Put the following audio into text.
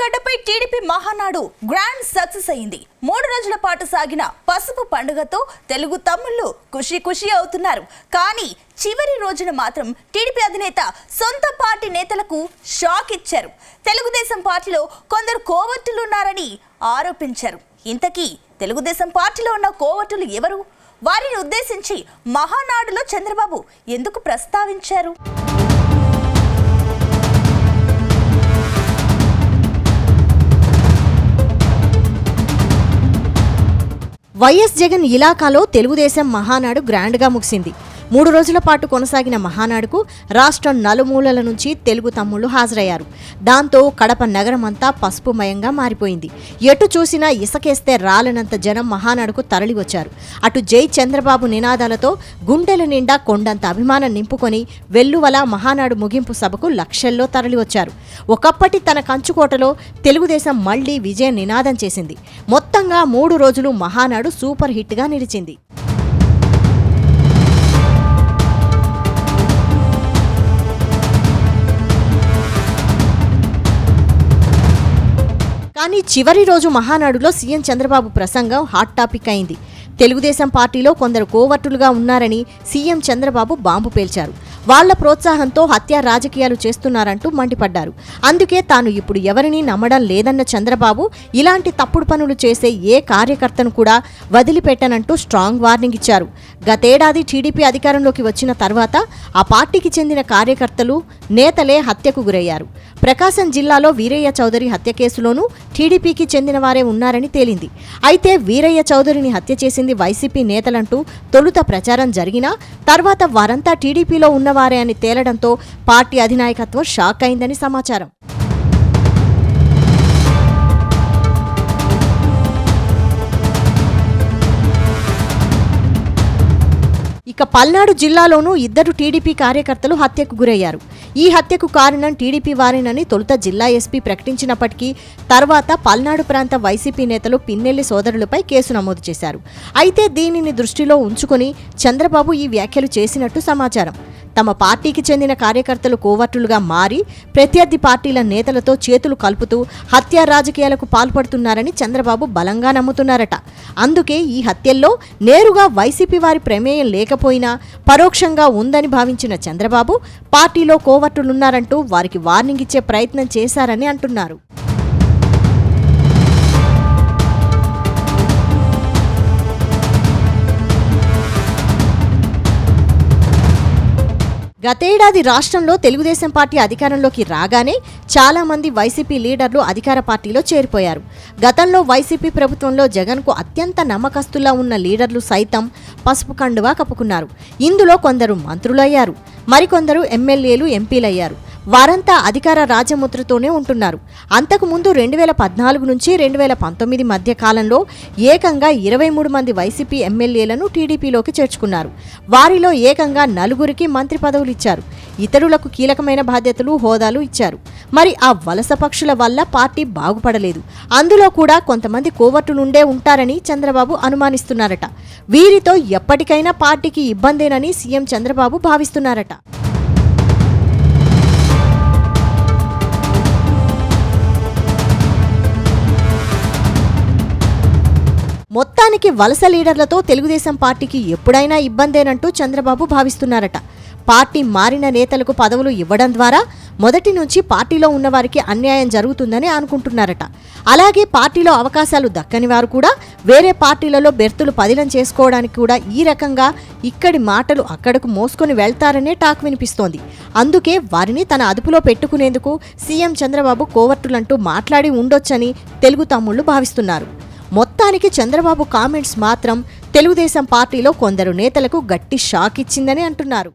గడ్డపై TDP Mahanadu grand success అయింది. 3 రోజుల పాటు సాగిన పసుపు పండుగతో తెలుగు తమ్ముళ్ళు ఖుషి అవుతున్నారు. కానీ చివరి రోజున మాత్రం టీడీపీ అధినేత సొంత పార్టీ నేతలకు షాక్ ఇచ్చారు. తెలుగుదేశం పార్టీలో కొందరు కోవర్టులు ఉన్నారని ఆరోపించారు. ఇంతకీ తెలుగుదేశం పార్టీలో ఉన్న కోవర్టులు ఎవరు? వారిని ఉద్దేశించి మహానాడులో చంద్రబాబు ఎందుకు ప్రస్తావించారు? వైఎస్ జగన్ ఇలాకాలో తెలుగుదేశం మహానాడు గ్రాండ్గా ముగిసింది. 3 రోజుల పాటు కొనసాగిన మహానాడుకు రాష్ట్రం నలుమూలల నుంచి తెలుగు తమ్ముళ్లు హాజరయ్యారు. దాంతో కడప నగరమంతా పసుపుమయంగా మారిపోయింది. ఎటు చూసినా ఇసకేస్తే రాలనంత జనం మహానాడుకు తరలివచ్చారు. అటు జై చంద్రబాబు నినాదాలతో గుండెల నిండా కొండంత అభిమానం నింపుకొని వెల్లువల మహానాడు ముగింపు సభకు లక్షల్లో తరలివచ్చారు. ఒకప్పటి తన కంచుకోటలో తెలుగుదేశం మళ్లీ విజయ నినాదం చేసింది. మొత్తంగా 3 రోజులు మహానాడు సూపర్ హిట్గా నిలిచింది. కానీ చివరి రోజు మహానాడులో సీఎం చంద్రబాబు ప్రసంగం హాట్ టాపిక్ అయింది. తెలుగుదేశం పార్టీలో కొందరు కోవర్టులుగా ఉన్నారని సీఎం చంద్రబాబు బాంబు పేల్చారు. వాళ్ల ప్రోత్సాహంతో హత్యా రాజకీయాలు చేస్తున్నారంటూ మండిపడ్డారు. అందుకే తాను ఇప్పుడు ఎవరినీ నమ్మడం లేదన్న చంద్రబాబు ఇలాంటి తప్పుడు పనులు చేసే ఏ కార్యకర్తను కూడా వదిలిపెట్టనంటూ స్ట్రాంగ్ వార్నింగ్ ఇచ్చారు. గతేడాది టీడీపీ అధికారంలోకి వచ్చిన తర్వాత ఆ పార్టీకి చెందిన కార్యకర్తలు, నేతలే హత్యకు గురయ్యారు. ప్రకాశం జిల్లాలో వీరయ్య చౌదరి హత్య కేసులోనూ టీడీపీకి చెందిన వారే ఉన్నారని తేలింది. అయితే వీరయ్య చౌదరిని హత్య చేసింది వైసీపీ నేతలంటూ తొలుత ప్రచారం జరిగినా తర్వాత వారంతా టీడీపీలో ఉన్నవారే అని తేలడంతో పార్టీ అధినాయకత్వం షాక్ అయిందని సమాచారం. ఇక పల్నాడు జిల్లాలోనూ 2 టీడీపీ కార్యకర్తలు హత్యకు గురయ్యారు. ఈ హత్యకు కారణం టీడీపీ వారేనని తొలుత జిల్లా ఎస్పీ ప్రకటించినప్పటికీ తర్వాత పల్నాడు ప్రాంత వైసీపీ నేతలు పిన్నెల్లి సోదరులపై కేసు నమోదు చేశారు. అయితే దీనిని దృష్టిలో ఉంచుకొని చంద్రబాబు ఈ వ్యాఖ్యలు చేసినట్టు సమాచారం. తమ పార్టీకి చెందిన కార్యకర్తలు కోవర్టులుగా మారి ప్రత్యర్థి పార్టీల నేతలతో చేతులు కలుపుతూ హత్యా రాజకీయాలకు పాల్పడుతున్నారని చంద్రబాబు బలంగా నమ్ముతున్నారట. అందుకే ఈ హత్యల్లో నేరుగా వైసీపీ వారి ప్రమేయం లేకపోయినా పరోక్షంగా ఉందని భావించిన చంద్రబాబు పార్టీలో కోవర్టులున్నారంటూ వారికి వార్నింగ్ ఇచ్చే ప్రయత్నం చేశారని అంటున్నారు. గతేడాది రాష్ట్రంలో తెలుగుదేశం పార్టీ అధికారంలోకి రాగానే చాలా మంది వైసీపీ లీడర్లు అధికార పార్టీలో చేరిపోయారు. గతంలో వైసీపీ ప్రభుత్వంలో జగన్కు అత్యంత నమ్మకస్తులా ఉన్న లీడర్లు సైతం పసుపు కండువా కప్పుకున్నారు. ఇందులో కొందరు మంత్రులయ్యారు, మరికొందరు ఎమ్మెల్యేలు, ఎంపీలయ్యారు. వారంతా అధికార రాజముద్రతోనే ఉంటున్నారు. అంతకుముందు 2014 నుంచి 2019 మధ్య కాలంలో ఏకంగా 23 మంది వైసీపీ ఎమ్మెల్యేలను టీడీపీలోకి చేర్చుకున్నారు. వారిలో ఏకంగా 4 మంత్రి పదవులు ఇచ్చారు. ఇతరులకు కీలకమైన బాధ్యతలు, హోదాలు ఇచ్చారు. మరి ఆ వలస పక్షుల వల్ల పార్టీ బాగుపడలేదు. అందులో కూడా కొంతమంది కోవర్టులుండే ఉంటారని చంద్రబాబు అనుమానిస్తున్నారట. వీరితో ఎప్పటికైనా పార్టీకి ఇబ్బందేనని సీఎం చంద్రబాబు భావిస్తున్నారట. మొత్తానికి వలస లీడర్లతో తెలుగుదేశం పార్టీకి ఎప్పుడైనా ఇబ్బందేనంటూ చంద్రబాబు భావిస్తున్నారట. పార్టీ మారిన నేతలకు పదవులు ఇవ్వడం ద్వారా మొదటి నుంచి పార్టీలో ఉన్నవారికి అన్యాయం జరుగుతుందని అనుకుంటున్నారట. అలాగే పార్టీలో అవకాశాలు దక్కని వారు కూడా వేరే పార్టీలలో బెర్తులు పదిలం చేసుకోవడానికి కూడా ఈ రకంగా ఇక్కడి మాటలు అక్కడకు మోసుకొని వెళ్తారనే టాక్ వినిపిస్తోంది. అందుకే వారిని తన అదుపులో పెట్టుకునేందుకు సీఎం చంద్రబాబు కోవర్టులంటూ మాట్లాడి ఉండొచ్చని తెలుగు తమ్ముళ్లు భావిస్తున్నారు. మొత్తానికి చంద్రబాబు కామెంట్స్ మాత్రం తెలుగుదేశం పార్టీలో కొందరు నేతలకు గట్టి షాక్ ఇచ్చిందని అంటున్నారు.